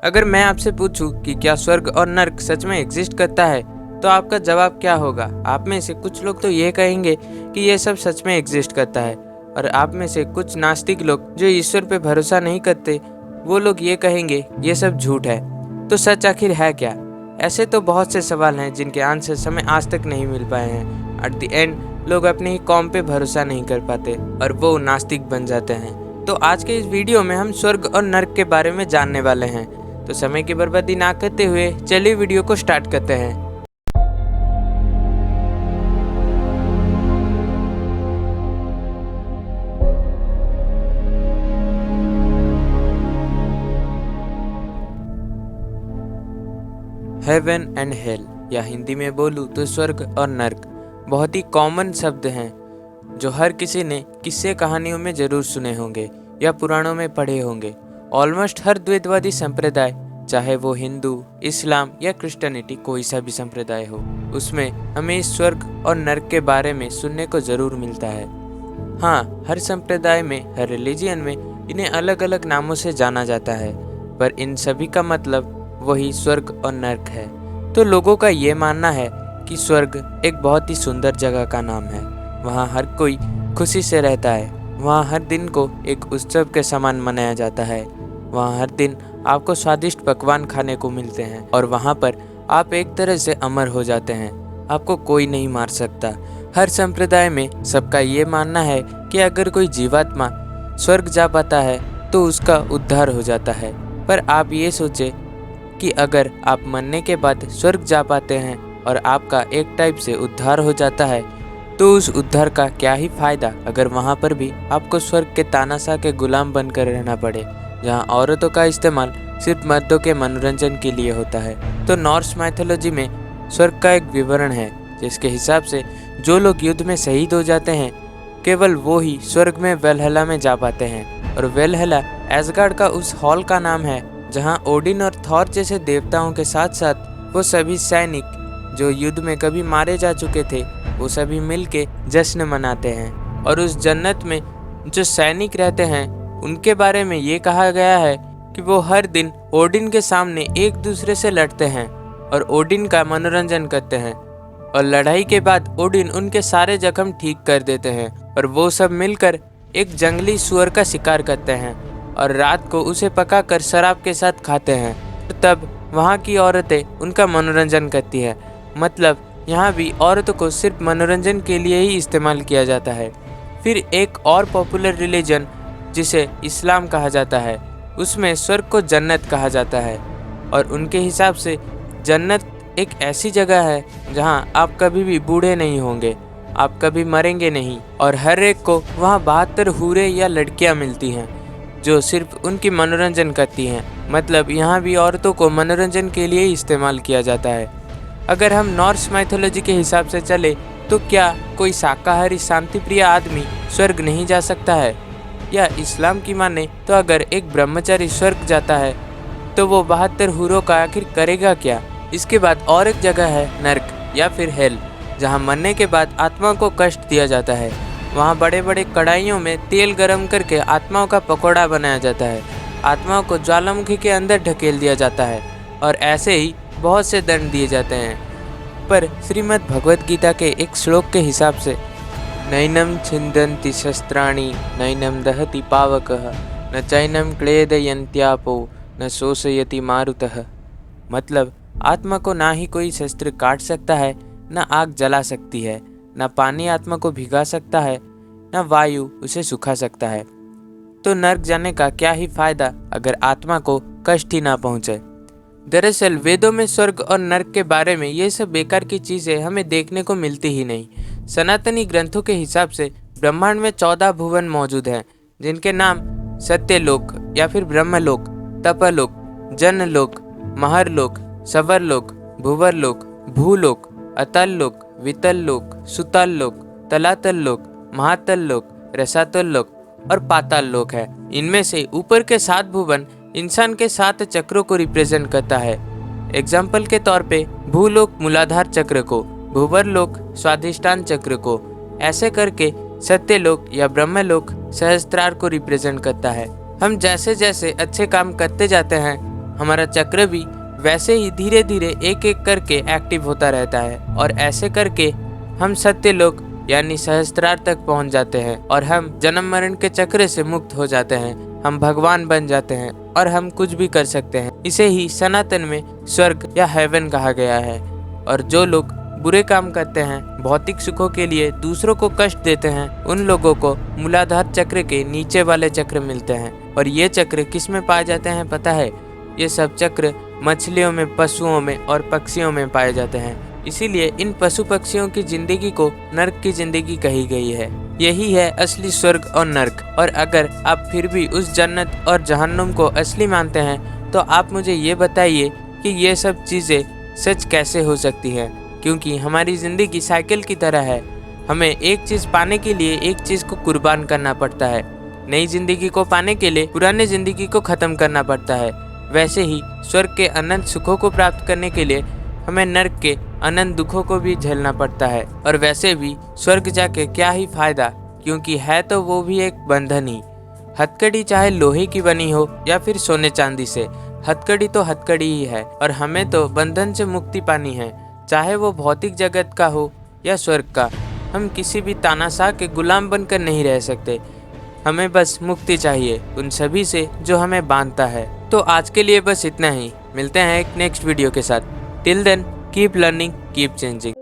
अगर मैं आपसे पूछूं कि क्या स्वर्ग और नर्क सच में एग्जिस्ट करता है, तो आपका जवाब क्या होगा? आप में से कुछ लोग तो ये कहेंगे कि ये सब सच में एग्जिस्ट करता है, और आप में से कुछ नास्तिक लोग जो ईश्वर पे भरोसा नहीं करते, वो लोग ये कहेंगे ये सब झूठ है। तो सच आखिर है क्या? ऐसे तो बहुत से सवाल हैं जिनके आंसर हमें आज तक नहीं मिल पाए हैं। एट द एंड लोग अपनी ही कौम पे भरोसा नहीं कर पाते और वो नास्तिक बन जाते हैं। तो आज के इस वीडियो में हम स्वर्ग और नर्क के बारे में जानने वाले हैं। तो समय की बर्बादी ना करते हुए चलिए वीडियो को स्टार्ट करते हैं। हेवन एंड हेल, या हिंदी में बोलूँ तो स्वर्ग और नर्क, बहुत ही कॉमन शब्द हैं जो हर किसी ने किस्से कहानियों में जरूर सुने होंगे या पुराणों में पढ़े होंगे। ऑलमोस्ट हर द्वैतवादी संप्रदाय, चाहे वो हिंदू, इस्लाम या क्रिश्चियनिटी, कोई सा भी संप्रदाय हो, उसमें हमें इस स्वर्ग और नर्क के बारे में सुनने को जरूर मिलता है। हाँ, हर संप्रदाय में, हर रिलीजियन में इन्हें अलग अलग नामों से जाना जाता है, पर इन सभी का मतलब वही स्वर्ग और नर्क है। तो लोगों का ये मानना है कि स्वर्ग एक बहुत ही सुंदर जगह का नाम है। वहाँ हर कोई खुशी से रहता है। वहाँ हर दिन को एक उत्सव के समान मनाया जाता है। वहाँ हर दिन आपको स्वादिष्ट पकवान खाने को मिलते हैं और वहाँ पर आप एक तरह से अमर हो जाते हैं। आपको कोई नहीं मार सकता। हर संप्रदाय में सबका ये मानना है कि अगर कोई जीवात्मा स्वर्ग जा पाता है तो उसका उद्धार हो जाता है। पर आप ये सोचे कि अगर आप मरने के बाद स्वर्ग जा पाते हैं और आपका एक टाइप से उद्धार हो जाता है, तो उस उद्धार का क्या ही फायदा अगर वहाँ पर भी आपको स्वर्ग के तानाशाह के गुलाम बनकर रहना पड़े, जहाँ औरतों का इस्तेमाल सिर्फ मर्दों के मनोरंजन के लिए होता है। तो नॉर्स माइथोलॉजी में स्वर्ग का एक विवरण है जिसके हिसाब से जो लोग युद्ध में शहीद हो जाते हैं, केवल वो ही स्वर्ग में वेलहला में जा पाते हैं। और वेलहला एसगार्ड का उस हॉल का नाम है जहां ओडिन और थॉर जैसे देवताओं के साथ साथ वो सभी सैनिक जो युद्ध में कभी मारे जा चुके थे, वो सभी मिलके जश्न मनाते हैं। और उस जन्नत में जो सैनिक रहते हैं उनके बारे में ये कहा गया है कि वो हर दिन ओडिन के सामने एक दूसरे से लड़ते हैं और ओडिन का मनोरंजन करते हैं, और लड़ाई के बाद ओडिन उनके सारे जख्म ठीक कर देते हैं और वो सब मिलकर एक जंगली सुअर का शिकार करते हैं और रात को उसे पकाकर शराब के साथ खाते हैं। तब वहाँ की औरतें उनका मनोरंजन करती है। मतलब यहाँ भी औरतों को सिर्फ मनोरंजन के लिए ही इस्तेमाल किया जाता है। फिर एक और पॉपुलर रिलीजन जिसे इस्लाम कहा जाता है, उसमें स्वर्ग को जन्नत कहा जाता है, और उनके हिसाब से जन्नत एक ऐसी जगह है जहाँ आप कभी भी बूढ़े नहीं होंगे, आप कभी मरेंगे नहीं, और हर एक को वहाँ 72 हूरें या लड़कियाँ मिलती हैं जो सिर्फ उनकी मनोरंजन करती हैं। मतलब यहाँ भी औरतों को मनोरंजन के लिए इस्तेमाल किया जाता है। अगर हम नॉर्स माइथोलॉजी के हिसाब से चले तो क्या कोई शाकाहारी शांतिप्रिय आदमी स्वर्ग नहीं जा सकता है? या इस्लाम की माने तो अगर एक ब्रह्मचारी स्वर्ग जाता है तो वो 72 हूरों का आखिर करेगा क्या? इसके बाद और एक जगह है नर्क या फिर हेल, जहाँ मरने के बाद आत्मा को कष्ट दिया जाता है। वहाँ बड़े बड़े कढ़ाइयों में तेल गरम करके आत्माओं का पकौड़ा बनाया जाता है। आत्माओं को ज्वालामुखी के अंदर ढकेल दिया जाता है और ऐसे ही बहुत से दंड दिए जाते हैं। पर श्रीमद् भगवद गीता के एक श्लोक के हिसाब से नैनम छिन्दन्ति शस्त्राणि नैनम दहति पावकः न चैनम क्लेदयन्त्यापो न शोषयति मारुतः। मतलब आत्मा को ना ही कोई शस्त्र काट सकता है, न आग जला सकती है, न पानी आत्मा को भिगा सकता है, न वायु उसे सुखा सकता है। तो नर्क जाने का क्या ही फायदा अगर आत्मा को कष्ट ही ना पहुंचे। दरअसल वेदों में स्वर्ग और नर्क के बारे में ये सब बेकार की चीजें हमें देखने को मिलती ही नहीं। सनातनी ग्रंथों के हिसाब से ब्रह्मांड में 14 भुवन मौजूद हैं, जिनके नाम सत्यलोक या फिर ब्रह्मलोक, तपलोक, जनलोक, महरलोक, सवरलोक, भुवरलोक, भूलोक, अतल लोक, वितल लोक, सुतल लोक, तलातल लोक, महातल लोक, रसातल लोक और पाताल लोक है। इनमें से ऊपर के 7 भुवन इंसान के 7 चक्रों को रिप्रेजेंट करता है। एग्जाम्पल के तौर पे भूलोक मूलाधार चक्र को, भूवरलोक स्वाधिष्ठान चक्र को, ऐसे करके सत्यलोक या ब्रह्मलोक सहस्त्रार को रिप्रेजेंट करता है। हम जैसे जैसे अच्छे काम करते जाते हैं, हमारा चक्र भी वैसे ही धीरे धीरे एक एक करके एक्टिव होता रहता है और ऐसे करके हम सत्यलोक यानी सहस्त्रार तक पहुंच जाते हैं और हम जन्म मरण के चक्र से मुक्त हो जाते हैं। हम भगवान बन जाते हैं और हम कुछ भी कर सकते हैं। इसे ही सनातन में स्वर्ग या हेवन कहा गया है। और जो लोग बुरे काम करते हैं, भौतिक सुखों के लिए दूसरों को कष्ट देते हैं, उन लोगों को मूलाधार चक्र के नीचे वाले चक्र मिलते हैं। और ये चक्र किस में पाए जाते हैं पता है? ये सब चक्र मछलियों में, पशुओं में और पक्षियों में पाए जाते हैं। इसीलिए इन पशु पक्षियों की जिंदगी को नर्क की जिंदगी कही गई है। यही है असली स्वर्ग और नर्क। और अगर आप फिर भी उस जन्नत और जहन्नुम को असली मानते हैं तो आप मुझे ये बताइए कि ये सब चीज़ें सच कैसे हो सकती हैं? क्योंकि हमारी ज़िंदगी साइकिल की तरह है। हमें एक चीज़ पाने के लिए एक चीज़ को कुर्बान करना पड़ता है। नई ज़िंदगी को पाने के लिए पुरानी ज़िंदगी को ख़त्म करना पड़ता है। वैसे ही स्वर्ग के अनंत सुखों को प्राप्त करने के लिए हमें नर्क के अनंत दुखों को भी झेलना पड़ता है। और वैसे भी स्वर्ग जाके क्या ही फायदा, क्योंकि है तो वो भी एक बंधन ही। हथकड़ी चाहे लोहे की बनी हो या फिर सोने चांदी से, हथकड़ी तो हथकड़ी ही है। और हमें तो बंधन से मुक्ति पानी है, चाहे वो भौतिक जगत का हो या स्वर्ग का। हम किसी भी तानाशाह के गुलाम बनकर नहीं रह सकते। हमें बस मुक्ति चाहिए उन सभी से जो हमें बांधता है। तो आज के लिए बस इतना ही। मिलते हैं एक नेक्स्ट वीडियो के साथ। Till then keep learning, keep changing.